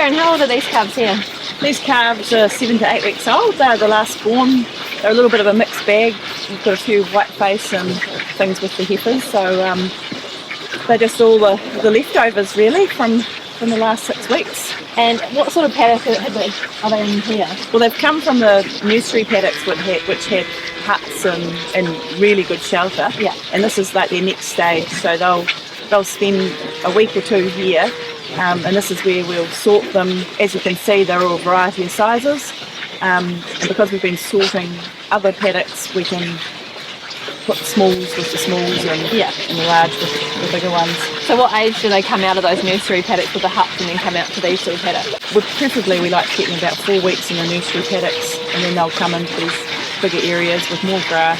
Karen, how old are these calves here? These calves are 7 to 8 weeks old. They're the last born. They're a little bit of a mixed bag. We've got a few white face and things with the heifers, so they're just all the leftovers really from the last 6 weeks. And what sort of paddock are they in here? Well, they've come from the nursery paddocks which had huts and really good shelter. Yeah. And this is like their next stage, so they'll spend a week or two here, and this is where we'll sort them. As you can see, they're all a variety of sizes, and because we've been sorting other paddocks, we can put the smalls with the smalls and the large with the bigger ones. So what age do they come out of those nursery paddocks with the huts and then come out to these little paddocks? Preferably we like to get them about 4 weeks in the nursery paddocks, and then they'll come into these bigger areas with more grass,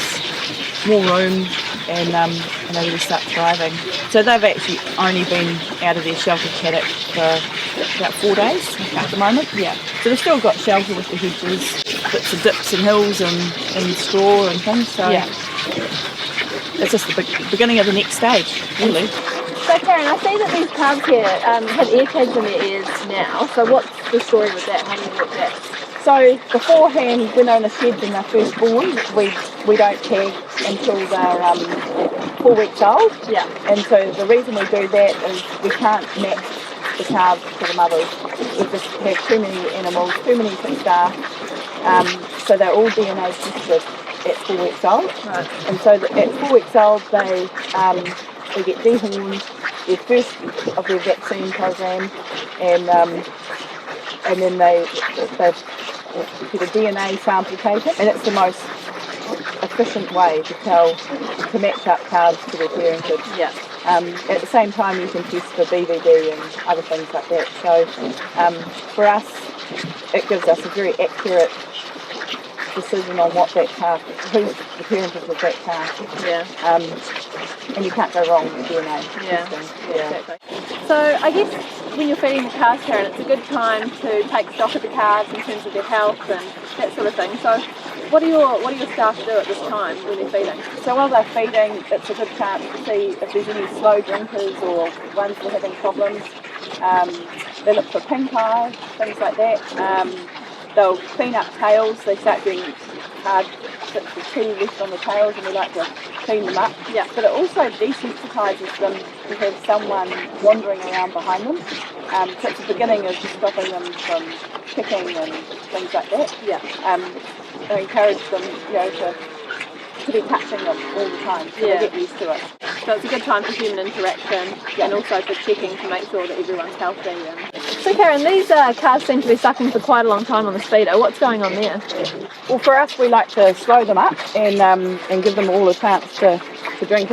more room, and they really start thriving. So they've actually only been out of their sheltered paddock for about 4 days at the moment. Yeah. So they've still got shelter with the hedges, bits of dips and hills and straw and things. So it's just the beginning of the next stage, really. So Karen, I see that these calves here have ear tags in their ears now. So what's the story with that? How do you work that? So beforehand, when they're in the sheds and they're first born, we don't tag until they're 4 weeks old. Yeah. And so the reason we do that is we can't match the calves to the mothers. We just have too many animals, too many for staff. So they're all DNA tested at 4 weeks old. Right. And so at 4 weeks old, they get dehorned, their first of their vaccine program, and then they get a DNA sample taken, and it's the most efficient way to match up calves to their parentage. Yeah. At the same time, you can test for BVD and other things like that. So for us, it gives us a very accurate decision on what that calf, who's the parentage of that calf. Yeah. And you can't go wrong with DNA Yeah. testing. Yeah. Exactly. So I guess when you're feeding the calves, Karen, it's a good time to take stock of the calves in terms of their health and that sort of thing. So what do your staff do at this time when they're feeding? So while they're feeding, it's a good chance to see if there's any slow drinkers or ones that are having problems. They look for pink eye, things like that. They'll clean up tails. They start getting hard bits of tea left on the tails, and we like to clean them up. Yeah. But it also desensitises them to have someone wandering around behind them. So it's the beginning of stopping them from kicking and things like that. Yeah. I encourage them, to be touching them all the time, so they get used to it. So it's a good time for human interaction and also for checking to make sure that everyone's healthy. So Karen, these calves seem to be sucking for quite a long time on the feeder. What's going on there? Well, for us, we like to slow them up and give them all a chance to drink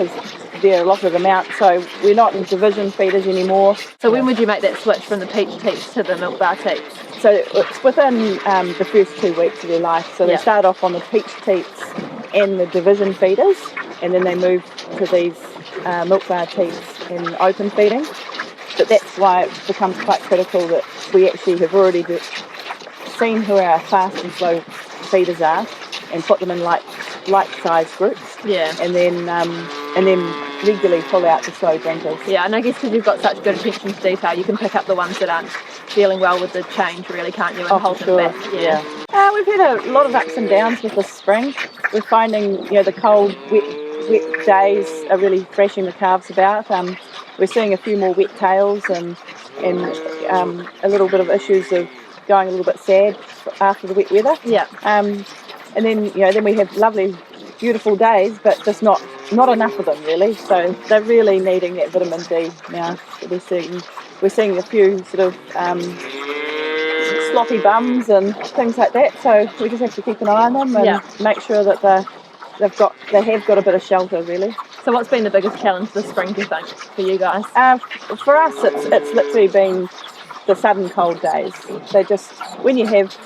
their allotted amount. So we're not in division feeders anymore. So when would you make that switch from the peach teats to the milk bar teats? So it's within the first 2 weeks of their life. So they start off on the peach teats and the division feeders, and then they move to these milk bar teats in open feeding. But that's why it becomes quite critical that we actually have already seen who our fast and slow feeders are and put them in like-sized groups. Yeah. And then regularly pull out the slow drinkers. Yeah, and I guess because you've got such good attention to detail, you can pick up the ones that aren't dealing well with the change, really, can't you? And hold them back. Yeah. We've had a lot of ups and downs with this spring. We're finding, the cold, wet days are really thrashing the calves about. We're seeing a few more wet tails and a little bit of issues of going a little bit sad after the wet weather. Yeah. And then then we have lovely, beautiful days, but just not enough of them really. So they're really needing that vitamin D now. We're seeing a few sort of sloppy bums and things like that. So we just have to keep an eye on them and make sure that they have got a bit of shelter really. So what's been the biggest challenge this spring, do you think, for you guys? For us, it's literally been the sudden cold days. They just, when you have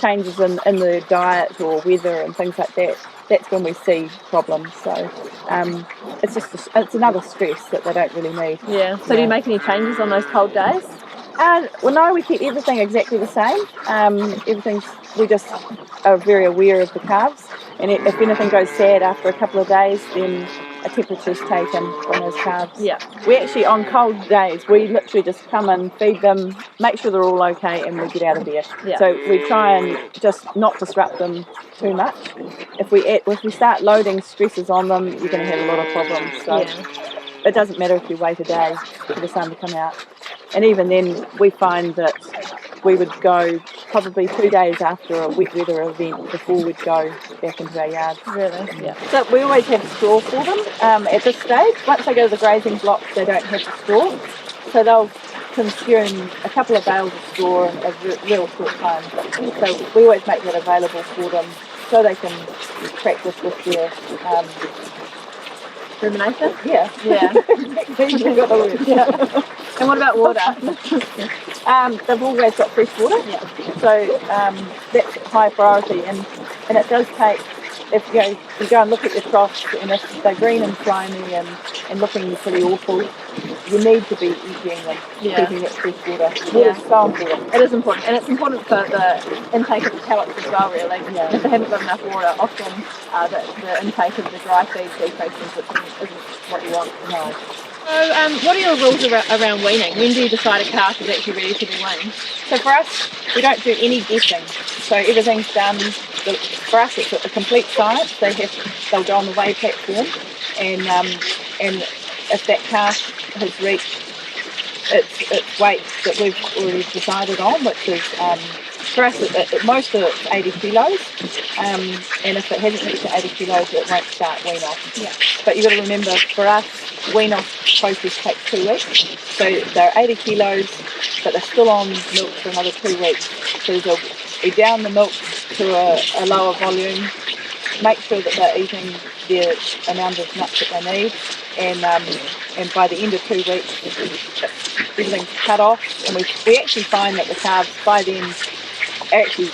changes in the diet or weather and things like that, that's when we see problems. So it's another stress that they don't really need. Yeah. So do you make any changes on those cold days? Well, no, we keep everything exactly the same. We just are very aware of the calves, and if anything goes sad after a couple of days, then temperature's taken from those calves. Yeah. We actually, on cold days, we literally just come in, feed them, make sure they're all okay, and we get out of there. Yeah. So we try and just not disrupt them too much. If we start loading stresses on them, you're going to have a lot of problems. So it doesn't matter if you wait a day for the sun to come out. And even then, we find that we would go probably 2 days after a wet weather event before we'd go back into our yard. Really? Yeah. So we always have straw for them at this stage. Once they go to the grazing blocks, they don't have the straw. So they'll consume a couple of bales of straw in a real short time. So we always make that available for them so they can practice with their rumination? Yeah. You've got the word. Yeah. And what about water? They've always got fresh water. Yeah. So that's high priority, and it does take, if you go and look at your troughs, and if they're green and slimy and looking pretty awful, you need to be emptying them, keeping that fresh water. Water's so important. It is important, and it's important for the intake of the pellets as well, really. Yeah. If they haven't got enough water, often the intake of the dry feed decreases, which isn't what you want. No. So what are your rules around weaning? When do you decide a calf is actually ready to be weaned? So for us, we don't do any guessing. So everything's done, for us it's a complete science. They'll go on the weigh platform, and if that calf has reached its weight that we've already decided on, which is, for us, most of it's 80 kilos, and if it hasn't reached 80 kilos, it won't start wean off. Yeah. But you've got to remember, for us, wean off process takes 2 weeks. So they're 80 kilos, but they're still on milk for another 2 weeks. So they'll be down the milk to a lower volume, make sure that they're eating the amount of nuts that they need, and by the end of 2 weeks, everything's cut off, and we actually find that the calves by then are actually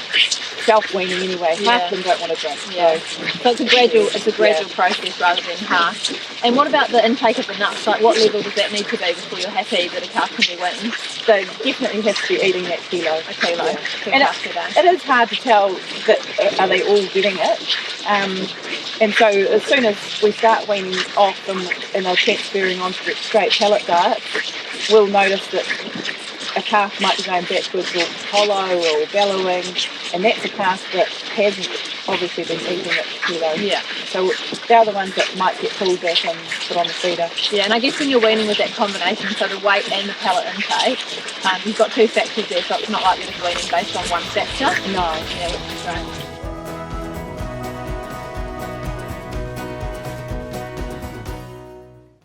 self-weaning anyway. Half of them don't want to drink. Yeah. So it's a gradual process rather than harsh. And what about the intake of the nuts? Like, what level does that need to be before you're happy that a calf can be weaned? They definitely have to be eating that kilo. A kilo. Yeah. Per And calf per day. it is hard to tell that are they all getting it. And so as soon as we start weaning off and they're transferring onto the straight pellet diet, we'll notice that a calf might be going backwards or hollow or bellowing, and that's a calf that hasn't obviously been eating its kilo. Yeah. So they're the ones that might get pulled back and put on the feeder. Yeah, and I guess when you're weaning with that combination, so the weight and the pellet intake, you've got two factors there, so it's not like you're just weaning based on one factor. No. Yeah, which is great.